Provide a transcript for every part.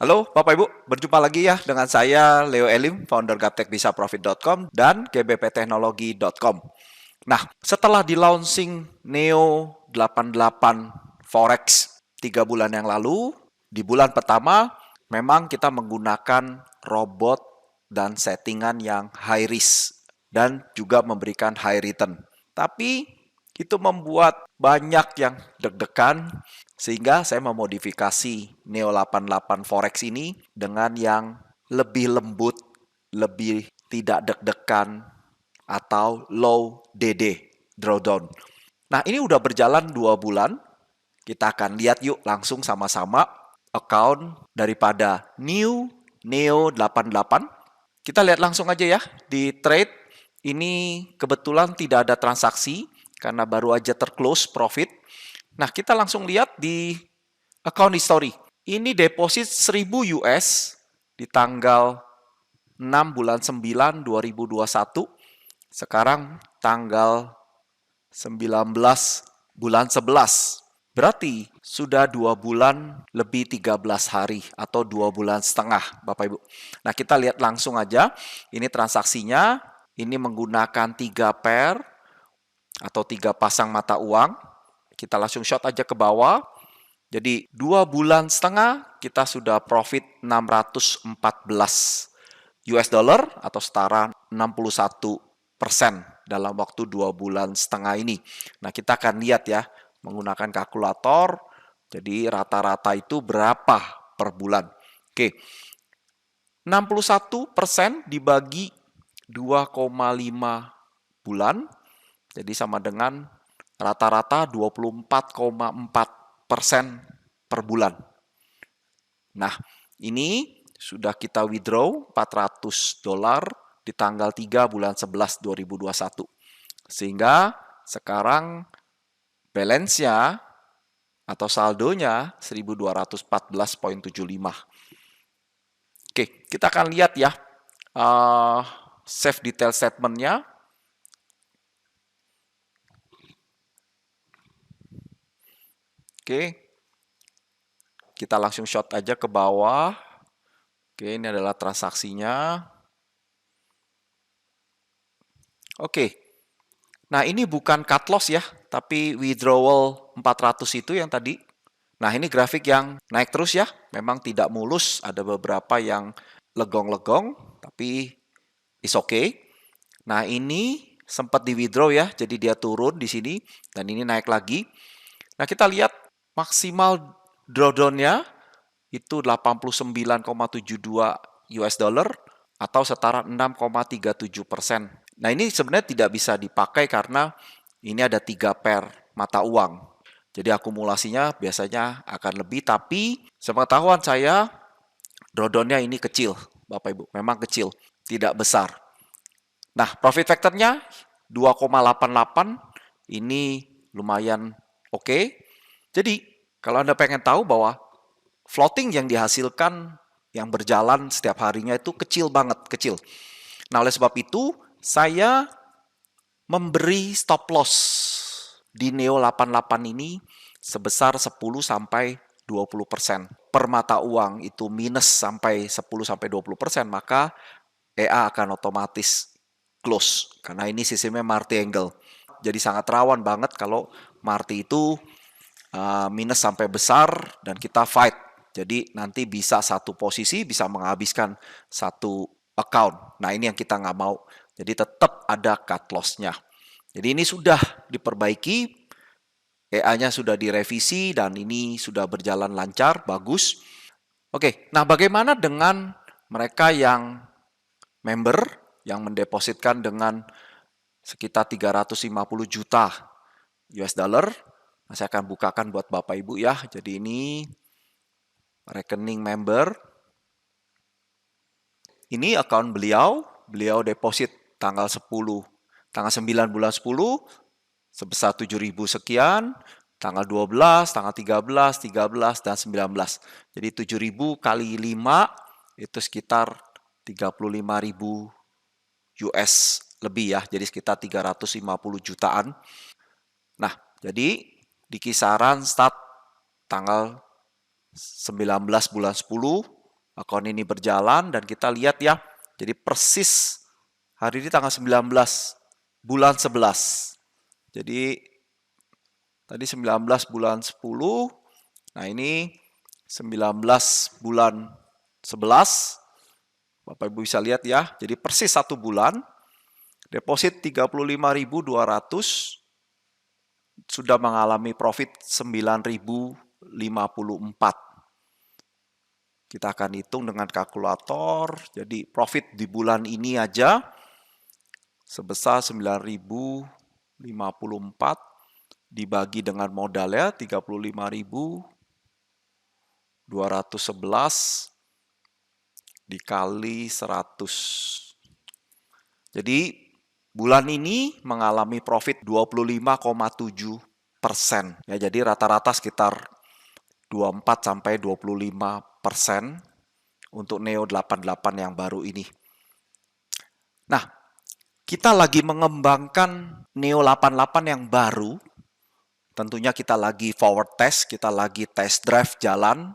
Halo Bapak Ibu, berjumpa lagi ya dengan saya Leo Elim, founder gaptekbisaprofit.com dan gbpteknologi.com. Nah, setelah di launching Neo 88 Forex 3 bulan yang lalu, di bulan pertama memang kita menggunakan robot dan settingan yang high risk dan juga memberikan high return. Tapi itu membuat banyak yang deg-degan sehingga saya memodifikasi Neo 88 Forex ini dengan yang lebih lembut, lebih tidak deg-degan atau low DD, drawdown. Nah, ini udah berjalan 2 bulan. Kita akan lihat yuk langsung sama-sama account daripada New Neo 88. Kita lihat langsung aja ya di trade. Ini kebetulan tidak ada transaksi karena baru aja terclose profit. Nah, kita langsung lihat di account history. Ini deposit 1000 US di tanggal 6 bulan 9 2021. Sekarang tanggal 19 bulan 11. Berarti sudah 2 bulan lebih 13 hari atau 2 bulan setengah Bapak Ibu. Nah, kita lihat langsung aja. Ini transaksinya. Ini menggunakan 3 pair atau 3 pasang mata uang. Kita langsung short aja ke bawah. Jadi 2 bulan setengah kita sudah profit 614 US dollar atau setara 61% dalam waktu 2 bulan setengah ini. Nah, kita akan lihat ya menggunakan kalkulator. Jadi rata-rata itu berapa per bulan? Oke. 61% dibagi 2,5 bulan. Jadi sama dengan rata-rata 24,4% per bulan. Nah, ini sudah kita withdraw 400 dolar di tanggal 3 bulan 11 2021. Sehingga sekarang balance-nya atau saldonya 1214,75. Oke, kita akan lihat ya save detail statement-nya. Oke, kita langsung short aja ke bawah. Oke, ini adalah transaksinya. Oke, nah ini bukan cut loss ya, tapi withdrawal 400 itu yang tadi. Nah, ini grafik yang naik terus ya, memang tidak mulus, ada beberapa yang legong-legong, tapi is okay. Nah, ini sempat di withdraw ya, jadi dia turun di sini, dan ini naik lagi. Nah, kita lihat maksimal drawdown-nya itu 89,72 US dollar atau setara 6,37%. Nah, ini sebenarnya tidak bisa dipakai karena ini ada 3 pair mata uang. Jadi akumulasinya biasanya akan lebih, tapi sepengetahuan saya drawdown-nya ini kecil, Bapak Ibu. Memang kecil, tidak besar. Nah, profit factor-nya 2,88 ini lumayan oke. Jadi, kalau Anda pengen tahu bahwa floating yang dihasilkan yang berjalan setiap harinya itu kecil banget, kecil. Nah, oleh sebab itu saya memberi stop loss di Neo 88 ini sebesar 10 sampai 20% per mata uang itu minus sampai 10 sampai 20%, maka EA akan otomatis close karena ini sistemnya Marty Angle. Jadi sangat rawan banget kalau Marty itu minus sampai besar dan kita fight. Jadi nanti bisa satu posisi bisa menghabiskan satu account. Nah, ini yang kita nggak mau. Jadi tetap ada cut loss-nya. Jadi ini sudah diperbaiki, EA-nya sudah direvisi dan ini sudah berjalan lancar, bagus. Oke, nah bagaimana dengan mereka yang member yang mendepositkan dengan sekitar 350 juta US dollar? Nah, saya akan bukakan buat Bapak Ibu ya. Jadi ini rekening member. Ini account beliau deposit tanggal 10, tanggal 9 bulan 10 sebesar 7.000 sekian, tanggal 12, tanggal 13, 13 dan 19. Jadi 7.000 kali 5 itu sekitar 35.000 US lebih ya. Jadi sekitar 350 jutaan. Nah, jadi di kisaran start tanggal 19 bulan 10 akun ini berjalan dan kita lihat ya. Jadi persis hari ini tanggal 19 bulan 11. Jadi tadi 19 bulan 10. Nah, ini 19 bulan 11. Bapak Ibu bisa lihat ya. Jadi persis 1 bulan. Deposit 35.200 sudah mengalami profit 9.054. Kita akan hitung dengan kalkulator. Jadi profit di bulan ini aja sebesar 9.054 dibagi dengan modalnya 35.211 dikali 100. Jadi bulan ini mengalami profit 25,7%. Ya, jadi rata-rata sekitar 24-25% untuk Neo 88 yang baru ini. Nah, kita lagi mengembangkan Neo 88 yang baru. Tentunya kita lagi forward test, kita lagi test drive jalan.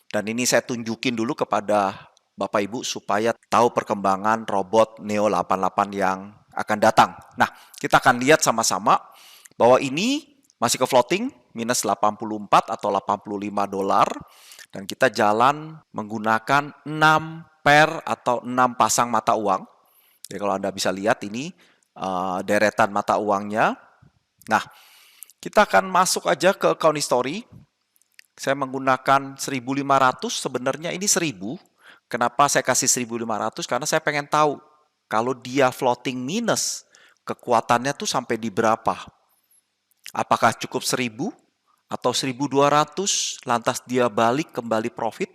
Dan ini saya tunjukin dulu kepada Bapak Ibu supaya tahu perkembangan robot Neo 88 yang akan datang. Nah, kita akan lihat sama-sama bahwa ini masih ke floating, minus 84 atau 85 dolar. Dan kita jalan menggunakan 6 pair atau 6 pasang mata uang. Jadi kalau Anda bisa lihat ini deretan mata uangnya. Nah, kita akan masuk aja ke account history. Saya menggunakan 1.500, sebenarnya ini 1.000. Kenapa saya kasih 1.500? Karena saya pengen tahu kalau dia floating minus, kekuatannya tuh sampai di berapa. Apakah cukup 1.000 atau 1.200, lantas dia balik kembali profit?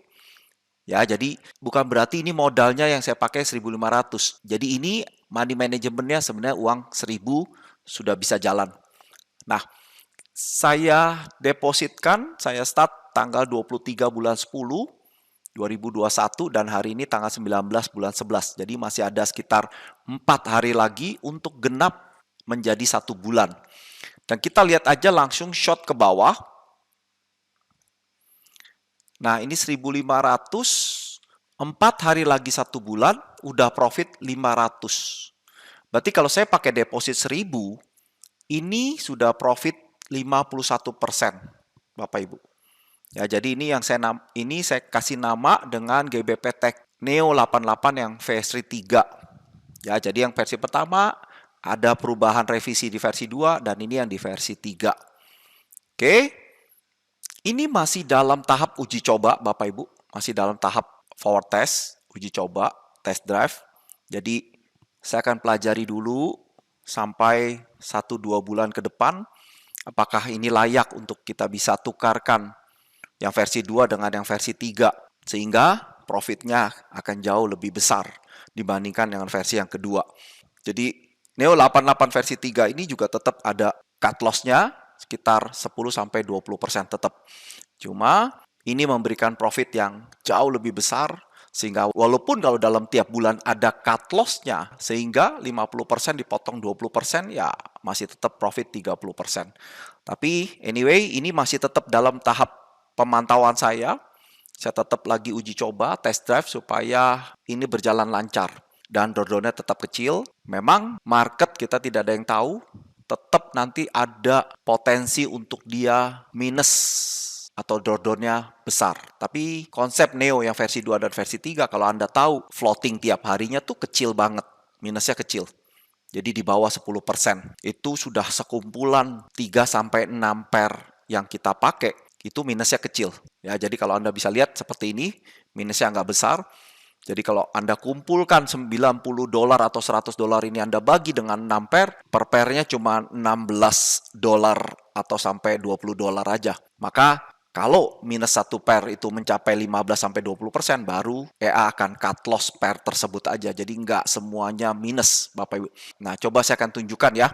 Ya, jadi bukan berarti ini modalnya yang saya pakai 1.500. Jadi ini money managementnya sebenarnya uang 1.000 sudah bisa jalan. Nah, saya depositkan, saya start tanggal 23 bulan 10, 2021 dan hari ini tanggal 19 bulan 11. Jadi masih ada sekitar 4 hari lagi untuk genap menjadi 1 bulan. Dan kita lihat aja langsung shot ke bawah. Nah, ini 1.500, 4 hari lagi 1 bulan, udah profit 500. Berarti kalau saya pakai deposit 1.000, ini sudah profit 51%, Bapak Ibu. Ya, jadi ini yang saya kasih nama dengan GBP Tech Neo 88 yang versi 3. Ya, jadi yang versi pertama ada perubahan revisi di versi 2 dan ini yang di versi 3. Oke. Ini masih dalam tahap uji coba, Bapak Ibu. Masih dalam tahap forward test, uji coba, test drive. Jadi saya akan pelajari dulu sampai 1-2 bulan ke depan. Apakah ini layak untuk kita bisa tukarkan yang versi 2 dengan yang versi 3. Sehingga profitnya akan jauh lebih besar dibandingkan dengan versi yang kedua. Jadi Neo 88 versi 3 ini juga tetap ada cut loss-nya sekitar 10-20% tetap. Cuma ini memberikan profit yang jauh lebih besar sehingga walaupun kalau dalam tiap bulan ada cut loss-nya sehingga 50% dipotong 20% ya masih tetap profit 30%. Tapi anyway ini masih tetap dalam tahap pemantauan saya. Saya tetap lagi uji coba, test drive supaya ini berjalan lancar dan drawdown-nya tetap kecil. Memang market kita tidak ada yang tahu, tetap nanti ada potensi untuk dia minus atau drawdown-nya besar. Tapi konsep Neo yang versi 2 dan versi 3, kalau Anda tahu floating tiap harinya tuh kecil banget, minusnya kecil. Jadi di bawah 10%. Itu sudah sekumpulan 3-6 pair yang kita pakai, itu minusnya kecil. Ya, jadi kalau Anda bisa lihat seperti ini, minusnya nggak besar. Jadi kalau Anda kumpulkan 90 dolar atau 100 dolar ini Anda bagi dengan 6 pair, per pairnya cuma 16 dolar atau sampai 20 dolar aja. Maka kalau minus 1 pair itu mencapai 15-20%, baru EA akan cut loss pair tersebut aja. Jadi nggak semuanya minus, Bapak Ibu. Nah, coba saya akan tunjukkan ya.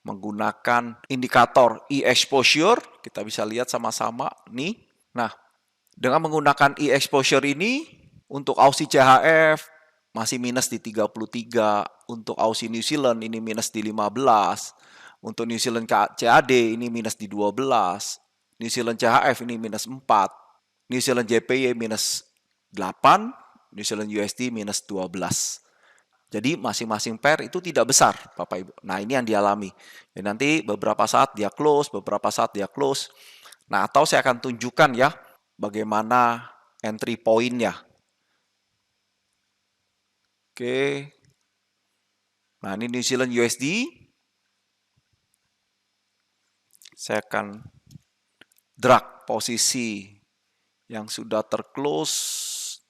Menggunakan indikator e-exposure, kita bisa lihat sama-sama nih. Nah, dengan menggunakan e-exposure ini, untuk Aussie CHF masih minus di 33, untuk Aussie New Zealand ini minus di 15, untuk New Zealand CAD ini minus di 12, New Zealand CHF ini minus 4, New Zealand JPY minus 8, New Zealand USD minus 12. Jadi masing-masing pair itu tidak besar, Bapak Ibu. Nah, ini yang dialami. Ya, nanti beberapa saat dia close, beberapa saat dia close. Nah, atau saya akan tunjukkan ya bagaimana entry point-nya. Oke. Nah, ini New Zealand USD. Saya akan drag posisi yang sudah terclose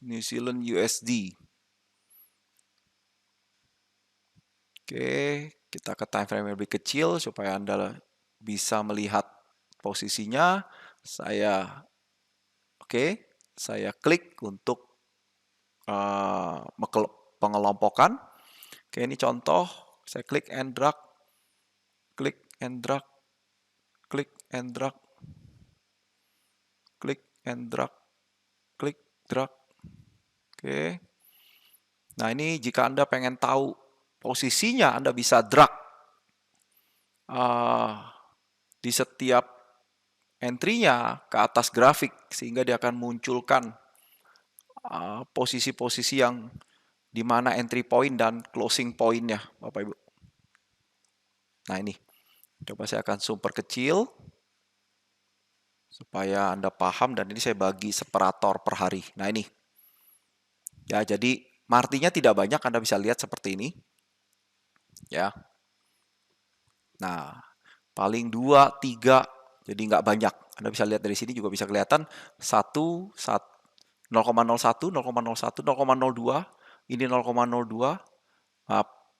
New Zealand USD. Oke, kita ke time frame yang lebih kecil supaya Anda bisa melihat posisinya. Saya klik untuk pengelompokan. Oke, ini contoh. Saya klik and drag, klik and drag, klik and drag, klik and drag, klik drag. Oke. Nah, ini jika Anda pengen tahu posisinya, Anda bisa drag di setiap entry-nya ke atas grafik sehingga dia akan munculkan posisi-posisi yang di mana entry point dan closing point-nya, Bapak Ibu. Nah, ini. Coba saya akan zoom perkecil supaya Anda paham, dan ini saya bagi separator per hari. Nah, ini. Ya, jadi martinya tidak banyak, Anda bisa lihat seperti ini. Ya. Nah, paling 2, 3, jadi nggak banyak. Anda bisa lihat dari sini juga bisa kelihatan 1, 0,01, 0,01, 0,02, ini 0,02,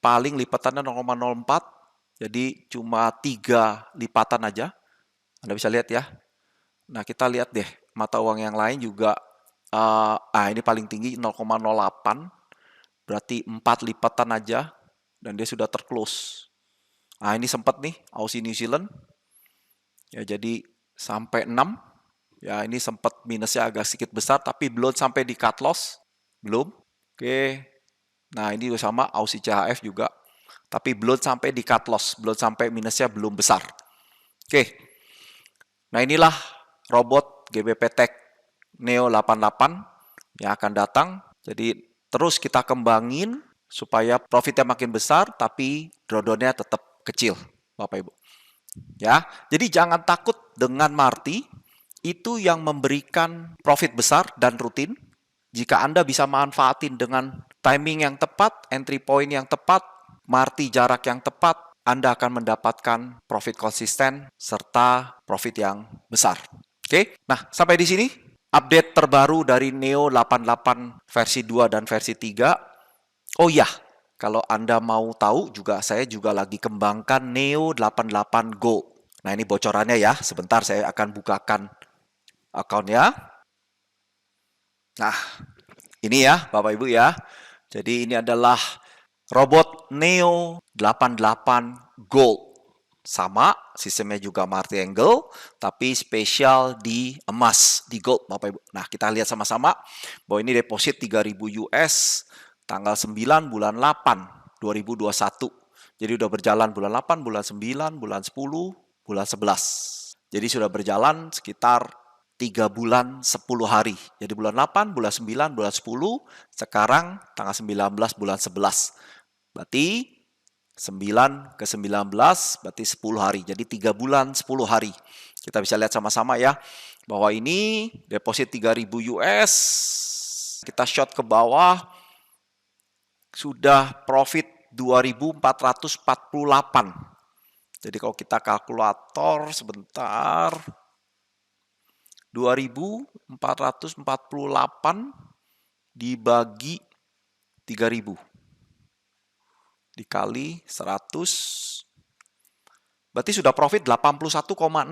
paling lipatannya 0,04, jadi cuma 3 lipatan aja. Anda bisa lihat ya. Nah, kita lihat deh mata uang yang lain juga. Ini paling tinggi 0,08, berarti 4 lipatan aja, dan dia sudah terclose. Ini sempat nih Aussie New Zealand. Ya, jadi sampai 6. Ya, ini sempat minusnya agak sedikit besar, tapi belum sampai di cut loss. Belum. Oke. Nah, ini juga sama Aussie CHF juga. Tapi belum sampai di cut loss. Belum sampai minusnya belum besar. Oke. Nah, inilah robot GBP Tech Neo 88 yang akan datang. Jadi terus kita kembangin supaya profitnya makin besar, tapi drawdown-nya tetap kecil, Bapak Ibu. Ya, jadi jangan takut dengan marti, itu yang memberikan profit besar dan rutin. Jika Anda bisa manfaatin dengan timing yang tepat, entry point yang tepat, marti jarak yang tepat, Anda akan mendapatkan profit konsisten serta profit yang besar. Oke, nah sampai di sini update terbaru dari Neo 88 versi 2 dan versi 3. Oh iya, kalau Anda mau tahu juga, saya juga lagi kembangkan Neo 88 Go. Nah, ini bocorannya ya. Sebentar saya akan bukakan akunnya. Nah, ini ya Bapak Ibu ya. Jadi ini adalah robot Neo 88 Gold. Sama, sistemnya juga multi angle, tapi spesial di emas, di gold Bapak Ibu. Nah, kita lihat sama-sama bahwa ini deposit 3.000 US tanggal 9 bulan 8 2021. Jadi udah berjalan bulan 8, bulan 9, bulan 10, bulan 11. Jadi sudah berjalan sekitar 3 bulan 10 hari. Jadi bulan 8, bulan 9, bulan 10, sekarang tanggal 19 bulan 11. Berarti 9 ke 19 berarti 10 hari. Jadi 3 bulan 10 hari. Kita bisa lihat sama-sama ya bahwa ini deposit 3.000 US. Kita short ke bawah sudah profit 2.448. Jadi kalau kita kalkulator sebentar, 2.448 dibagi 3.000 dikali 100, berarti sudah profit 81,6%,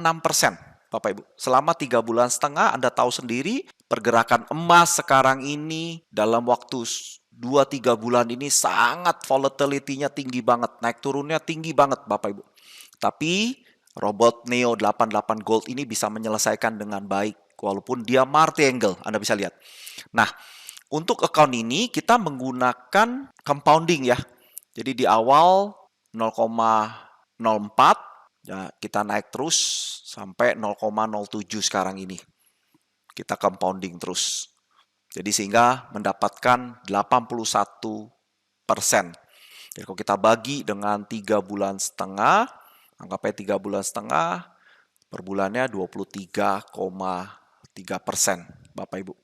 Bapak Ibu. Selama 3 bulan setengah, Anda tahu sendiri pergerakan emas sekarang ini dalam waktu 2-3 bulan ini sangat volatility-nya tinggi banget, naik turunnya tinggi banget, Bapak Ibu. Tapi robot Neo 88 Gold ini bisa menyelesaikan dengan baik, walaupun dia multi angle, Anda bisa lihat. Nah, untuk account ini kita menggunakan compounding ya. Jadi di awal 0,04, ya, kita naik terus sampai 0,07 sekarang ini. Kita compounding terus. Jadi sehingga mendapatkan 81%. Jadi kalau kita bagi dengan 3,5 bulan, anggapnya 3,5 bulan, per bulannya 23,3%, Bapak Ibu.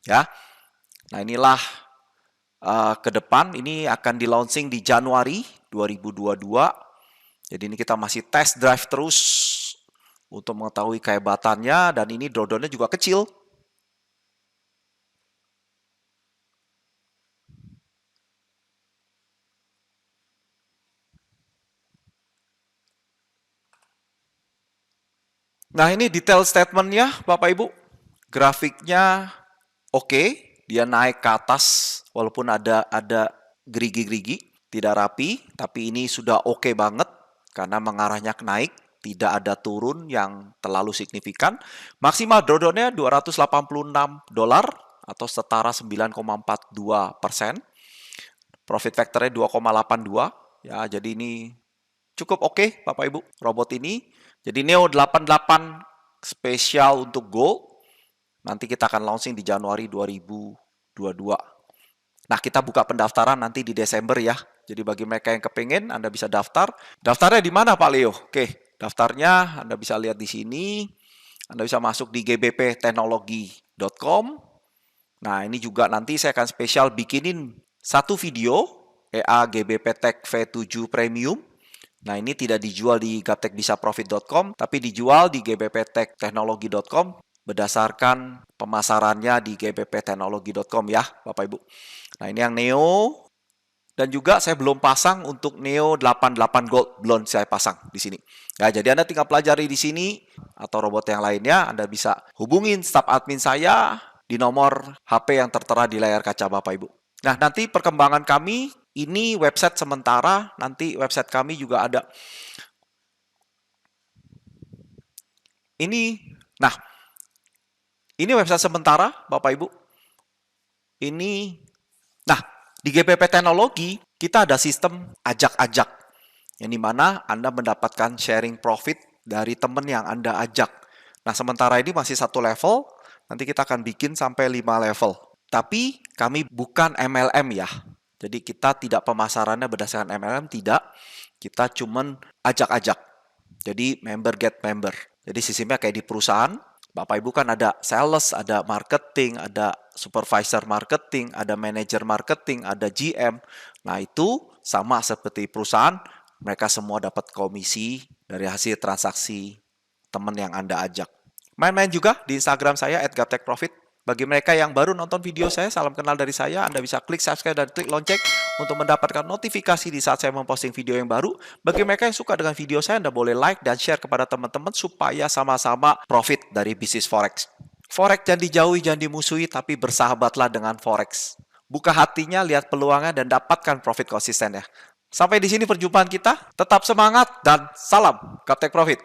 Ya, nah inilah ke depan ini akan di launching di Januari 2022. Jadi ini kita masih test drive terus untuk mengetahui kehebatannya, dan ini drawdown-nya juga kecil. Nah ini detail statement-nya Bapak Ibu. Grafiknya oke, dia naik ke atas walaupun ada gerigi-gerigi, tidak rapi, tapi ini sudah oke banget karena mengarahnya ke naik, tidak ada turun yang terlalu signifikan. Maksimal drawdown-nya $286 atau setara 9,42%. Profit factor-nya 2,82. Ya, jadi ini cukup oke Bapak Ibu, robot ini. Jadi Neo 88 spesial untuk Gold. Nanti kita akan launching di Januari 2022. Nah, kita buka pendaftaran nanti di Desember ya. Jadi bagi mereka yang kepengen, Anda bisa daftar. Daftarnya di mana Pak Leo? Oke, daftarnya Anda bisa lihat di sini. Anda bisa masuk di gbpteknologi.com. Nah, ini juga nanti saya akan spesial bikinin satu video EA GBP Tech V7 Premium. Nah, ini tidak dijual di gaptekbisaprofit.com, tapi dijual di gbpteknologi.com berdasarkan pemasarannya di gbpteknologi.com ya, Bapak Ibu. Nah, ini yang Neo. Dan juga saya belum pasang untuk Neo 88 Gold, belum saya pasang di sini. Ya, jadi Anda tinggal pelajari di sini atau robot yang lainnya, Anda bisa hubungin staf admin saya di nomor HP yang tertera di layar kaca Bapak Ibu. Nah, nanti perkembangan kami, ini website sementara, nanti website kami juga ada. Nah, ini website sementara Bapak Ibu. Nah, di GBP Teknologi, kita ada sistem ajak-ajak, yang dimana Anda mendapatkan sharing profit dari teman yang Anda ajak. Nah, sementara ini masih 1 level, nanti kita akan bikin sampai 5 level. Tapi kami bukan MLM ya. Jadi kita tidak pemasarannya berdasarkan MLM, tidak. Kita cuman ajak-ajak. Jadi member get member. Jadi sistemnya kayak di perusahaan. Bapak Ibu kan ada sales, ada marketing, ada supervisor marketing, ada manager marketing, ada GM. Nah itu sama seperti perusahaan, mereka semua dapat komisi dari hasil transaksi teman yang Anda ajak. Main-main juga di Instagram saya @gaptekprofit. Bagi mereka yang baru nonton video saya, salam kenal dari saya. Anda bisa klik subscribe dan klik lonceng untuk mendapatkan notifikasi di saat saya memposting video yang baru. Bagi mereka yang suka dengan video saya, Anda boleh like dan share kepada teman-teman supaya sama-sama profit dari bisnis Forex. Forex jangan dijauhi, jangan dimusuhi, tapi bersahabatlah dengan Forex. Buka hatinya, lihat peluangnya, dan dapatkan profit konsisten ya. Sampai di sini perjumpaan kita. Tetap semangat dan salam Gaptek Profit.